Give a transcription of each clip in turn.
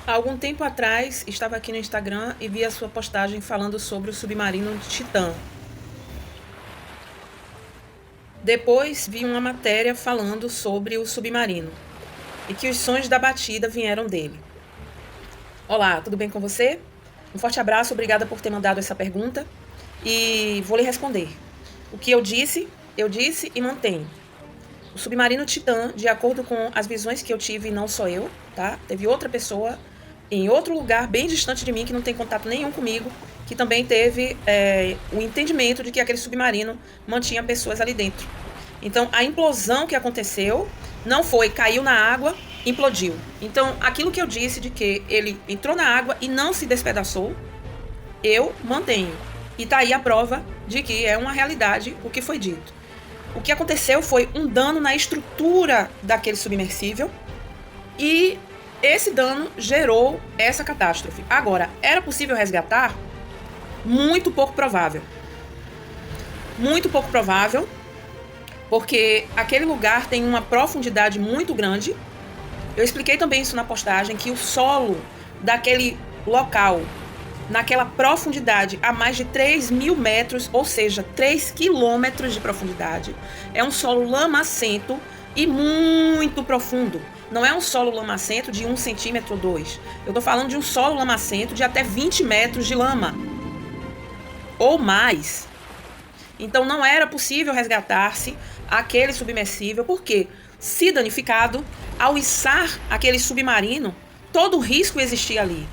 Há algum tempo atrás, estava aqui no Instagram e vi a sua postagem falando sobre o submarino Titã. Depois vi uma matéria falando sobre o submarino e que os sons da batida vieram dele. Olá, tudo bem com você? Um forte abraço, obrigada por ter mandado essa pergunta e vou lhe responder. O que eu disse e mantenho. O submarino Titã, de acordo com as visões que eu tive, não só eu, tá? Teve outra pessoa em outro lugar bem distante de mim, que não tem contato nenhum comigo, que também teve o entendimento de que aquele submarino mantinha pessoas ali dentro. Então, a implosão que aconteceu não foi, caiu na água, implodiu. Então, aquilo que eu disse de que ele entrou na água e não se despedaçou, eu mantenho. E tá aí a prova de que é uma realidade o que foi dito. O que aconteceu foi um dano na estrutura daquele submersível e esse dano gerou essa catástrofe. Agora, era possível resgatar? Muito pouco provável. Muito pouco provável, porque aquele lugar tem uma profundidade muito grande. Eu expliquei também isso na postagem, que o solo daquele local, naquela profundidade, a mais de 3.000 metros, ou seja, 3 quilômetros de profundidade, é um solo lamacento e muito profundo. Não é um solo lamacento de 1 centímetro ou 2. Eu estou falando de um solo lamacento de até 20 metros de lama. Ou mais. Então não era possível resgatar-se aquele submersível, porque, se danificado, ao içar aquele submarino, todo o risco existia ali.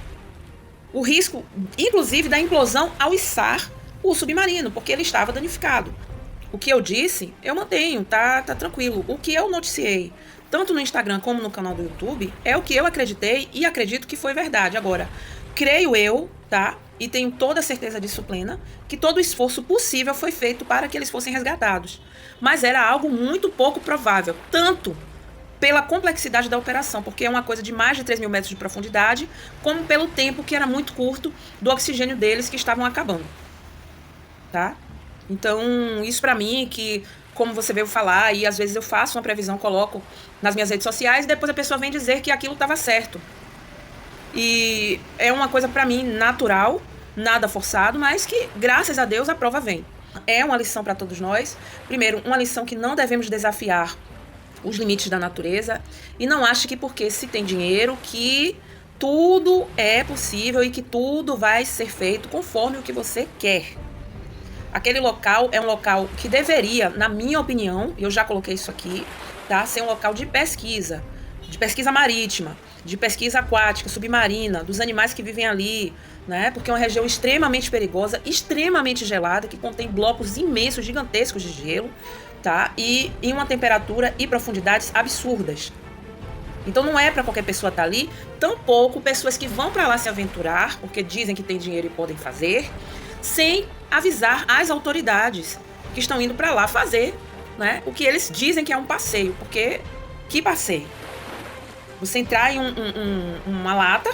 O risco, inclusive, da implosão ao içar o submarino, porque ele estava danificado. O que eu disse, eu mantenho, tá tranquilo. O que eu noticiei, tanto no Instagram como no canal do YouTube, é o que eu acreditei e acredito que foi verdade. Agora, creio eu, tá? E tenho toda a certeza disso plena, que todo o esforço possível foi feito para que eles fossem resgatados. Mas era algo muito pouco provável, tanto pela complexidade da operação, porque é uma coisa de mais de 3.000 metros de profundidade, como pelo tempo que era muito curto do oxigênio deles que estavam acabando. Tá? Então, isso pra mim, que como você veio falar, e às vezes eu faço uma previsão, coloco nas minhas redes sociais, e depois a pessoa vem dizer que aquilo estava certo. E é uma coisa pra mim natural, nada forçado, mas que, graças a Deus, a prova vem. É uma lição para todos nós. Primeiro, uma lição que não devemos desafiar os limites da natureza, e não ache que porque se tem dinheiro que tudo é possível e que tudo vai ser feito conforme o que você quer. Aquele local é um local que deveria, na minha opinião, eu já coloquei isso aqui, tá, ser um local de pesquisa marítima, de pesquisa aquática, submarina, dos animais que vivem ali, né? Porque é uma região extremamente perigosa, extremamente gelada, que contém blocos imensos, gigantescos de gelo, tá? E em uma temperatura e profundidades absurdas. Então não é para qualquer pessoa estar ali, tampouco pessoas que vão para lá se aventurar, porque dizem que tem dinheiro e podem fazer, sem avisar as autoridades que estão indo para lá fazer, né? O que eles dizem que é um passeio, porque que passeio? Você entrar em uma lata,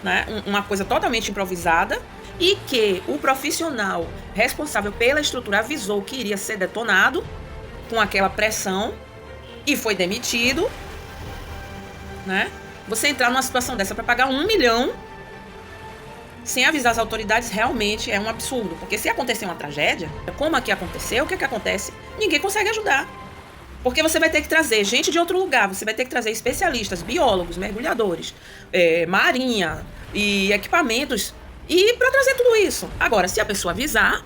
né? Uma coisa totalmente improvisada, e que o profissional responsável pela estrutura avisou que iria ser detonado com aquela pressão e foi demitido, né? Você entrar numa situação dessa para pagar 1 milhão sem avisar as autoridades realmente é um absurdo, porque se acontecer uma tragédia, como aqui aconteceu, o que acontece? Ninguém consegue ajudar. Porque você vai ter que trazer gente de outro lugar, você vai ter que trazer especialistas, biólogos, mergulhadores, marinha e equipamentos, e para trazer tudo isso. Agora, se a pessoa avisar,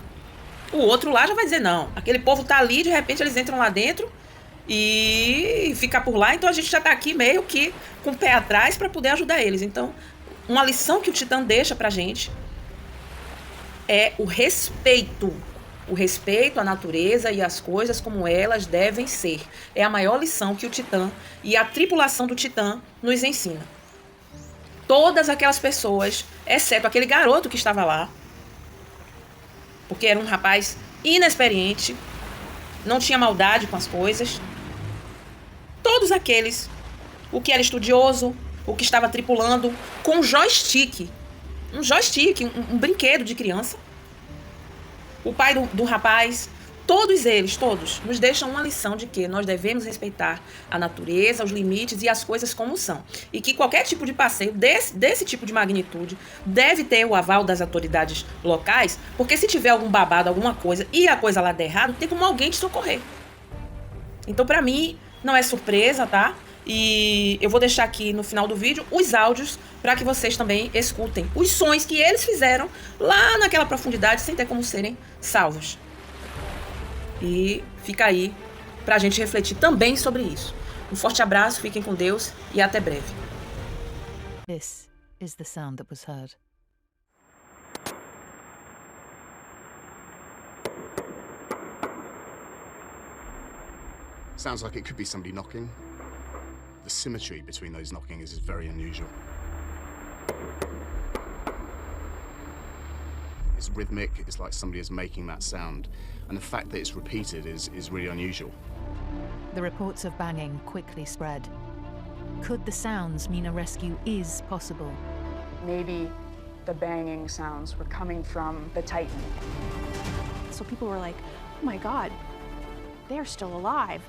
o outro lá já vai dizer, não, aquele povo tá ali, de repente eles entram lá dentro e fica por lá, então a gente já tá aqui meio que com o pé atrás para poder ajudar eles. Então, uma lição que o Titã deixa pra gente é o respeito à natureza e às coisas como elas devem ser. É a maior lição que o Titã e a tripulação do Titã nos ensina. Todas aquelas pessoas, exceto aquele garoto que estava lá, porque era um rapaz inexperiente, não tinha maldade com as coisas, todos aqueles, o que era estudioso, o que estava tripulando, com um joystick, um brinquedo de criança, o pai do rapaz Todos eles, todos, nos deixam uma lição de que nós devemos respeitar a natureza, os limites e as coisas como são. E que qualquer tipo de passeio desse tipo de magnitude deve ter o aval das autoridades locais, porque se tiver algum babado, alguma coisa, e a coisa lá der errado, tem como alguém te socorrer. Então, pra mim, não é surpresa, tá? E eu vou deixar aqui no final do vídeo os áudios para que vocês também escutem os sons que eles fizeram lá naquela profundidade sem ter como serem salvos. E fica aí pra gente refletir também sobre isso. Um forte abraço, fiquem com Deus e até breve. This is the sound that was heard. Sounds like it could be somebody knocking. The symmetry between those knockings is very unusual. It's rhythmic, it's like somebody is making that sound. And the fact that it's repeated is really unusual. The reports of banging quickly spread. Could the sounds mean a rescue is possible? Maybe the banging sounds were coming from the Titan. So people were like, oh my God, they're still alive.